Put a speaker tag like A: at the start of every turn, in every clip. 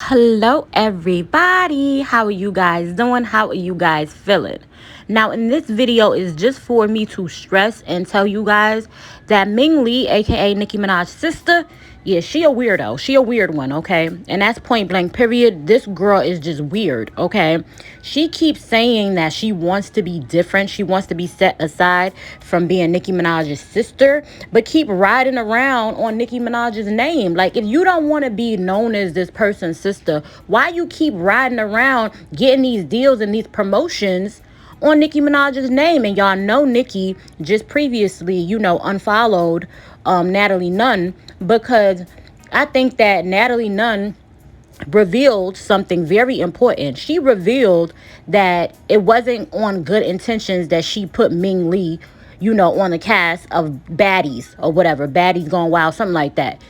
A: Hello, everybody. How are you guys doing? How are you guys feeling? Now, in this video is just for me to stress and tell you guys that Ming Lee, aka Nicki Minaj's sister, yeah, she a weirdo. She a weird one, okay? And that's point blank, period. This girl is just weird, okay? She keeps saying that she wants to be different. She wants to be set aside from being Nicki Minaj's sister, but keep riding around on Nicki Minaj's name. Like, if you don't want to be known as this person's sister, why you keep riding around getting these deals and these promotions on Nicki Minaj's name? And y'all know Nicki just previously, unfollowed Natalie Nunn because I think that Natalie Nunn revealed something very important. She revealed that it wasn't on good intentions that she put Ming Lee, on the cast of Baddies or whatever, Baddies Gone Wild, something like that.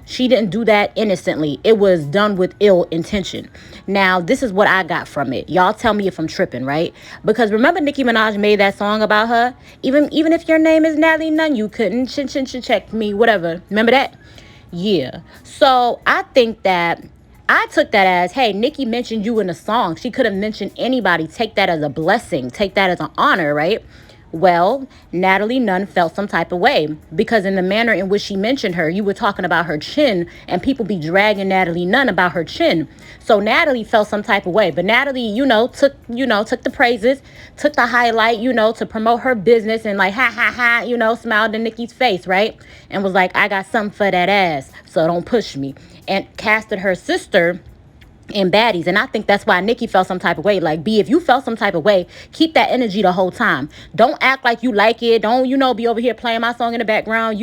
A: She didn't do that innocently. It was done with ill intention. Now, this is what I got from it. Y'all tell me if I'm tripping, right? Because remember Nicki Minaj made that song about her? Even if your name is Natalie Nunn, you couldn't check me, whatever. Remember that? Yeah. So I think that I took that as, hey, Nicki mentioned you in a song. She could have mentioned anybody. Take that as a blessing. Take that as an honor, right? Well, Natalie Nunn felt some type of way because in the manner in which she mentioned her, you were talking about her chin and people be dragging Natalie Nunn about her chin. So Natalie felt some type of way. But Natalie, took the praises, took the highlight, to promote her business and like, ha, ha, ha, smiled in Nicki's face, right? And was like, I got something for that ass, so don't push me. And casted her sister in Baddies. And I think that's why Nicki felt some type of way. Like, B, if you felt some type of way, keep that energy the whole time. Don't act like you like it. Don't, be over here playing my song in the background.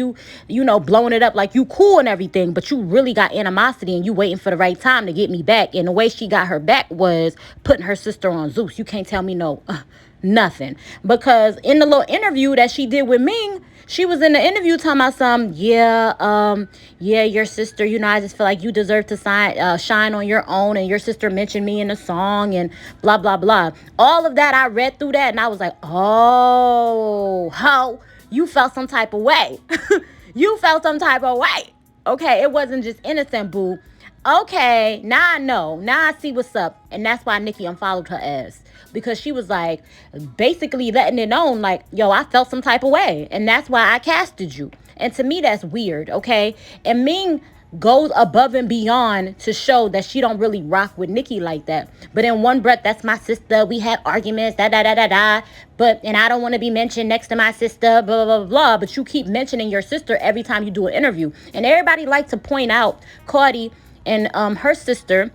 A: Blowing it up like you cool and everything. But you really got animosity and you waiting for the right time to get me back. And the way she got her back was putting her sister on Zeus. You can't tell me no. Nothing. Because in the little interview that she did with Ming, she was in the interview talking about your sister, I just feel like you deserve to shine on your own, and your sister mentioned me in the song and blah, blah, blah. All of that, I read through that and I was like, oh, how you felt some type of way. You felt some type of way. Okay, it wasn't just innocent, boo. Okay, now I know. Now I see what's up. And that's why Nicki unfollowed her ass. Because she was like, basically letting it known, like, yo, I felt some type of way. And that's why I casted you. And to me, that's weird, okay? And Ming goes above and beyond to show that she don't really rock with Nicki like that. But in one breath, that's my sister. We had arguments, da-da-da-da-da. And I don't want to be mentioned next to my sister, blah, blah, blah, blah. But you keep mentioning your sister every time you do an interview. And everybody likes to point out Cardi and her sister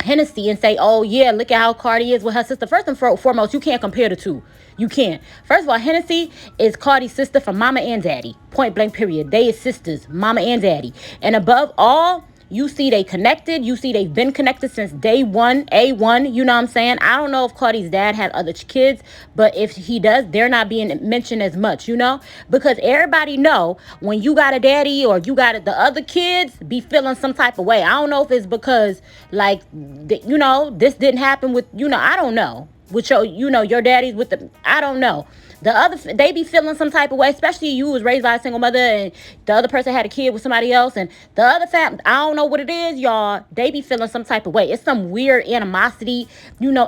A: Hennessy and say, oh yeah, look at how Cardi is with her sister. First and foremost, you can't compare the two. You can't. First of all, Hennessy is Cardi's sister from mama and daddy. Point blank, period. They is sisters, mama and daddy. And above all, you see they connected. You see they've been connected since day one, A1. You know what I'm saying? I don't know if Cardi's dad had other kids, but if he does, they're not being mentioned as much, Because everybody know when you got a daddy or you got the other kids be feeling some type of way. I don't know if it's because, like, this didn't happen with, I don't know. With your daddies with the, I don't know. They be feeling some type of way, especially you was raised by a single mother and the other person had a kid with somebody else and the other family, I don't know what it is, y'all. They be feeling some type of way. It's some weird animosity,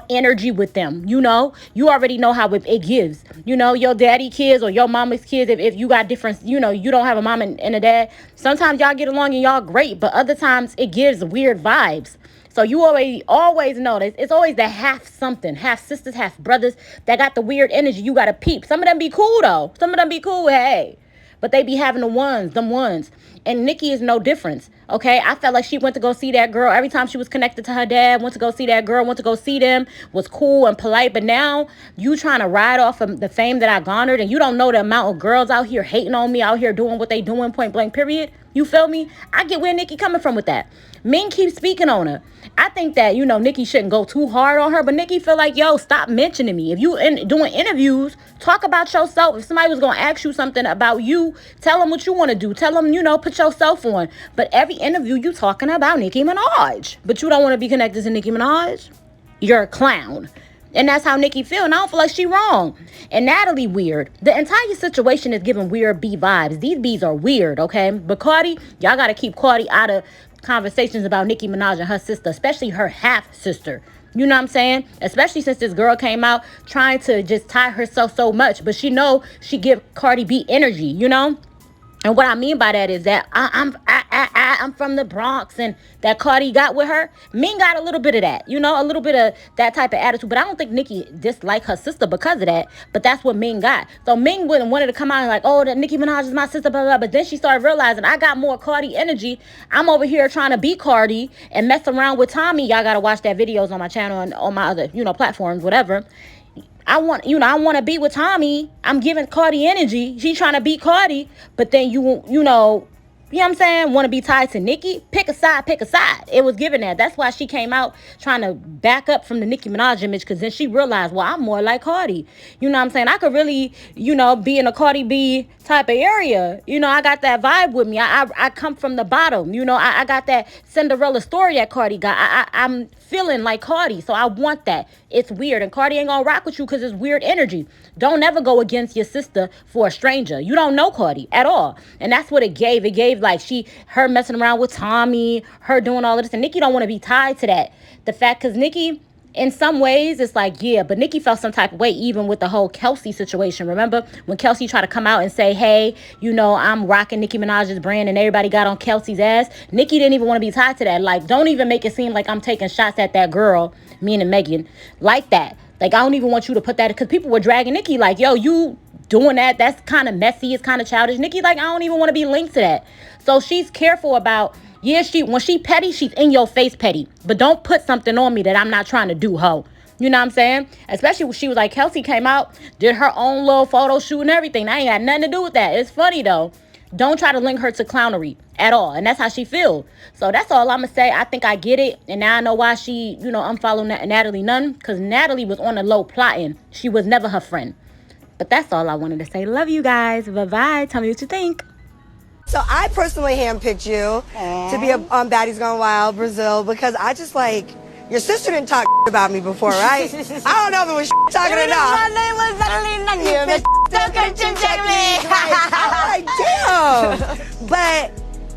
A: energy with them, You already know how it gives, your daddy kids or your mama's kids. If you got different, you don't have a mom and a dad. Sometimes y'all get along and y'all great, but other times it gives weird vibes. So you always know this. It's always the half something, half sisters, half brothers that got the weird energy. You got to peep. Some of them be cool, though. Some of them be cool, hey. But they be having them ones. And Nicki is no difference, okay? I felt like she went to go see that girl. Every time she was connected to her dad, went to go see that girl, went to go see them, was cool and polite. But now you trying to ride off of the fame that I garnered, and you don't know the amount of girls out here hating on me, out here doing what they doing, point blank, period. You feel me? I get where Nicki coming from with that. Ming keeps speaking on her. I think that, Nicki shouldn't go too hard on her, but Nicki feel like, yo, stop mentioning me. If you doing interviews, talk about yourself. If somebody was going to ask you something about you, tell them what you want to do. Tell them, put yourself on. But every interview, you talking about Nicki Minaj. But you don't want to be connected to Nicki Minaj? You're a clown. And that's how Nicki feel. And I don't feel like she wrong. And Natalie weird. The entire situation is giving weird B vibes. These B's are weird, okay? But Cardi, y'all got to keep Cardi out of conversations about Nicki Minaj and her sister, especially her half sister. You know what I'm saying? Especially since this girl came out trying to just tie herself so much, but she know she give Cardi B energy, you know? And what I mean by that is that I'm from the Bronx, and that Cardi got with her. Ming got a little bit of that, you know, a little bit of that type of attitude. But I don't think Nicki disliked her sister because of that. But that's what Ming got. So Ming wouldn't wanted to come out and like, oh, that Nicki Minaj is my sister, blah, blah, blah. But then she started realizing I got more Cardi energy. I'm over here trying to be Cardi and mess around with Tommy. Y'all gotta watch that videos on my channel and on my other, platforms, whatever. I want to be with Tommy. I'm giving Cardi energy. She trying to beat Cardi, but then you know what I'm saying? Want to be tied to Nicki? Pick a side, pick a side. It was given that. That's why she came out trying to back up from the Nicki Minaj image, because then she realized, well, I'm more like Cardi. You know what I'm saying? I could really, be in a Cardi B type of area. I got that vibe with me. I come from the bottom. I got that Cinderella story that Cardi got. I'm feeling like Cardi, so I want that. It's weird, and Cardi ain't gonna rock with you because it's weird energy. Don't ever go against your sister for a stranger. You don't know Cardi at all, and that's what it gave. It gave like her messing around with Tommy, her doing all of this, and Nicki don't want to be tied to that. The fact, because Nicki, in some ways, it's like, yeah, but Nicki felt some type of way even with the whole Kelsey situation. Remember when Kelsey tried to come out and say, hey, I'm rocking Nicki Minaj's brand, and everybody got on Kelsey's ass? Nicki didn't even want to be tied to that. Like, don't even make it seem like I'm taking shots at that girl, meaning Megan, like that. Like, I don't even want you to put that, because people were dragging Nicki like, yo, you doing that, that's kind of messy, it's kind of childish. Nicki like, I don't even want to be linked to that. So she's careful about, yeah, when she petty, she's in your face petty. But don't put something on me that I'm not trying to do, ho. You know what I'm saying? Especially when she was like, Kelsey came out, did her own little photo shoot and everything. I ain't got nothing to do with that. It's funny, though. Don't try to link her to clownery at all. And that's how she feel. So that's all I'm going to say. I think I get it. And now I know why she, unfollowed Natalie Nunn. Because Natalie was on the low plotting. She was never her friend. But that's all I wanted to say. Love you guys. Bye-bye. Tell me what you think.
B: So I personally handpicked you to be on Baddies Gone Wild Brazil because I just like, your sister didn't talk about me before, right? I don't know if it was talking or not.
C: My name was Natalie Nunn. You bitch, don't come check me.
B: I'm like, damn. But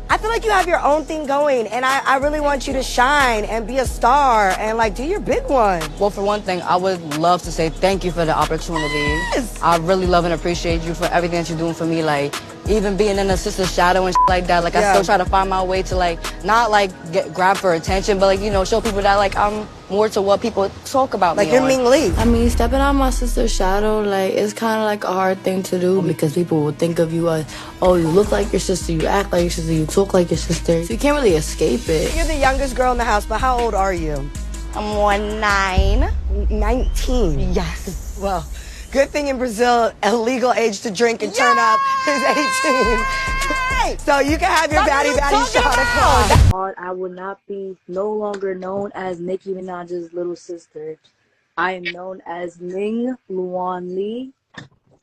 B: I feel like you have your own thing going, and I really want you to shine and be a star and like do your big one.
C: Well, for one thing, I would love to say thank you for the opportunity.
B: Yes.
C: I really love and appreciate you for everything that you're doing for me. Like, even being in a sister's shadow and shit like that, like, yeah. I still try to find my way to, like, not, like, grab for attention, but, like, show people that, like, I'm more to what people talk about
B: like
C: me
B: you're
C: on.
B: Ming Lee.
D: I mean, stepping on my sister's shadow, like, it's kind of like a hard thing to do because people will think of you as, oh, you look like your sister, you act like your sister, you talk like your sister. So you can't really escape it.
B: You're the youngest girl in the house, but how old are you?
C: I'm 19.
B: 19?
C: Yes.
B: Well, good thing in Brazil, a legal age to drink and turn up is 18. So you can have your baddie shot across.
D: I would not be no longer known as Nicki Minaj's little sister. I am known as Ming Lee.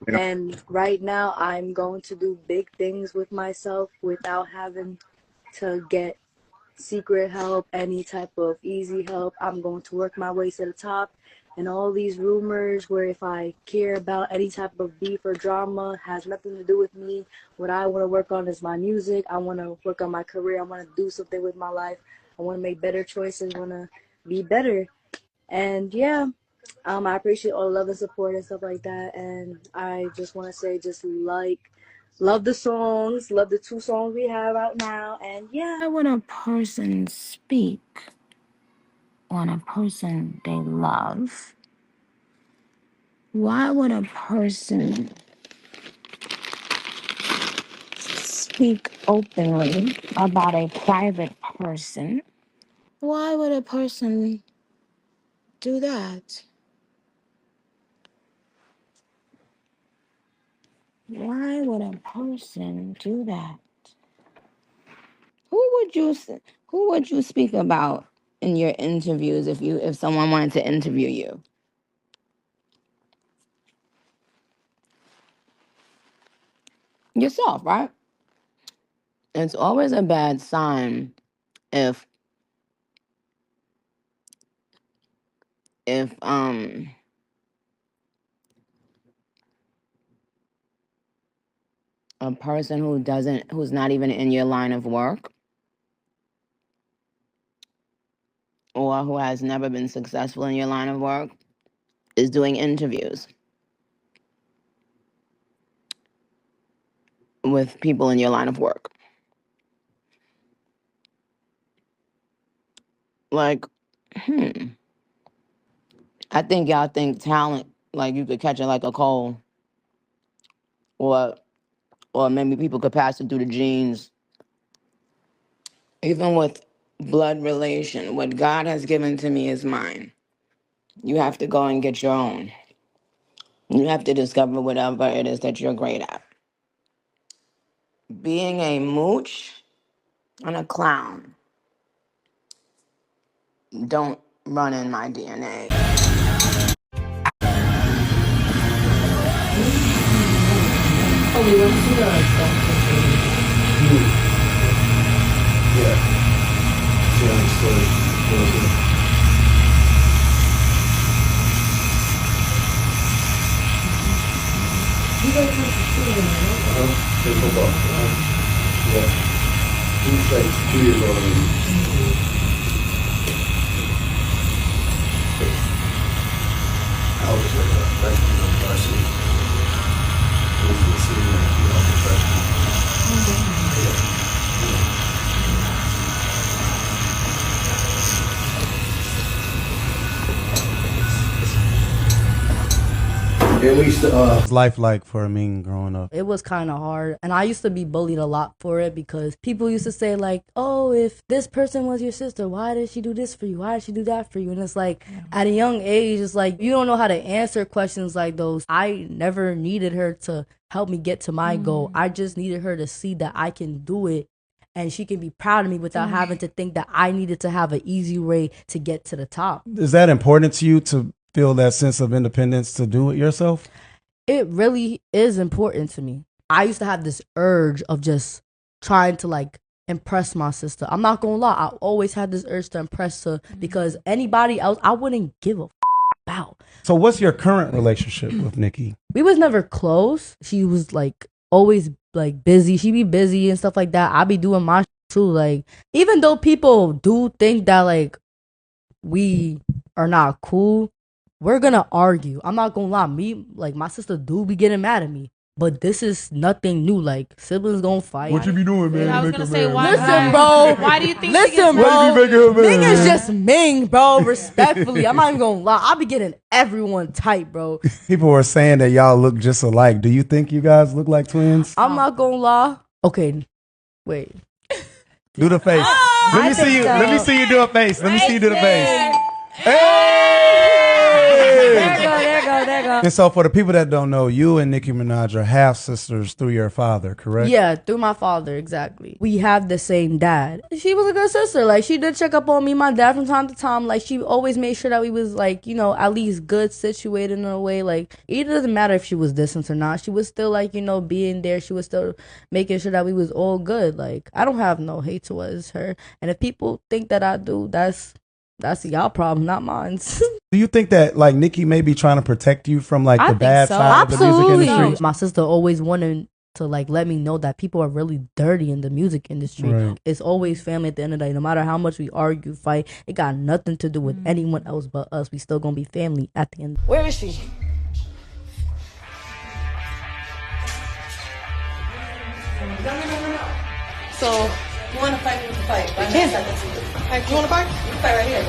D: And right now I'm going to do big things with myself without having to get secret help, any type of easy help. I'm going to work my way to the top. And all these rumors where if I care about any type of beef or drama has nothing to do with me. What I want to work on is my music. I want to work on my career. I want to do something with my life. I want to make better choices. I want to be better. And yeah, I appreciate all the love and support and stuff like that. And I just want to say, love the songs, love the 2 songs we have out now. And yeah.
A: Why would a person speak on a person they love? Why would a person speak openly about a private person? Why would a person do that? Why would a person do that? Who would you who would you speak about in your interviews if someone wanted to interview you? Yourself, right? It's always a bad sign if if a person who's not even in your line of work
E: for who has never been successful in your line of work is doing interviews with people in your line of work. Like, I think y'all think talent, like you could catch it like a cold, or maybe people could pass it through the genes. Even with blood relation, what God has given to me is mine. You have to go and get your own. You have to discover whatever it is that you're great at. Being a mooch and a clown don't run in my DNA.
F: He's like 2 years old. I was like a freshman on varsity. I was the senior, And we used to,
G: What's life like for Ming growing up?
D: It was kind of hard, and I used to be bullied a lot for it because people used to say like, oh, if this person was your sister, why did she do this for you? Why did she do that for you? And it's like, at a young age, it's like, you don't know how to answer questions like those. I never needed her to help me get to my goal. I just needed her to see that I can do it and she can be proud of me without having to think that I needed to have an easy way to get to the top.
G: Is that important to you to feel that sense of independence to do it yourself?
D: It really is important to me. I used to have this urge of just trying to like impress my sister. I'm not gonna lie, I always had this urge to impress her because anybody else I wouldn't give a about.
G: So what's your current relationship with Nicki?
D: We was never close. She was like always like busy. She be busy and stuff like that. I be doing my too. Like, even though people do think that like we are not cool, we're gonna argue. I'm not gonna lie. Me, like, my sister do be getting mad at me. But this is nothing new. Like, siblings gonna fight.
G: What you be doing, man?
H: I was gonna say, why?
D: Listen, bro.
H: Why do you think?
D: Listen, bro.
G: Why you be making her mad,
D: Ming is
G: man?
D: just Ming, bro. Respectfully, I'm not even gonna lie. I be getting everyone tight, bro.
G: People are saying that y'all look just alike. Do you think you guys look like twins?
D: I'm not gonna lie. Okay, wait.
G: Do the face. Let me see you. Let me see you do a face. Let me see you do the face. Hey!
D: There go.
G: And so for the people that don't know, you and Nicki Minaj are half sisters through your father, correct?
D: Yeah, through my father, exactly. We have the same dad. She was a good sister. Like, she did check up on me, my dad, from time to time. Like, she always made sure that we was, like, you know, at least good situated in a way. Like, it doesn't matter if she was distant or not. She was still, like, you know, being there. She was still making sure that we was all good. Like, I don't have no hate towards her. And if people think that I do, that's y'all problem, not mine.
G: Do you think that like Nicki may be trying to protect you from like the bad side of the music industry?
D: My sister always wanted to like let me know that people are really dirty in the music industry.
G: Right.
D: It's always family at the end of the day. No matter how much we argue, fight, it got nothing to do with anyone else but us. We still gonna be family at the end.
C: Where is she? No. So, you want to fight? We can fight. Right? You want to fight? You can fight right here.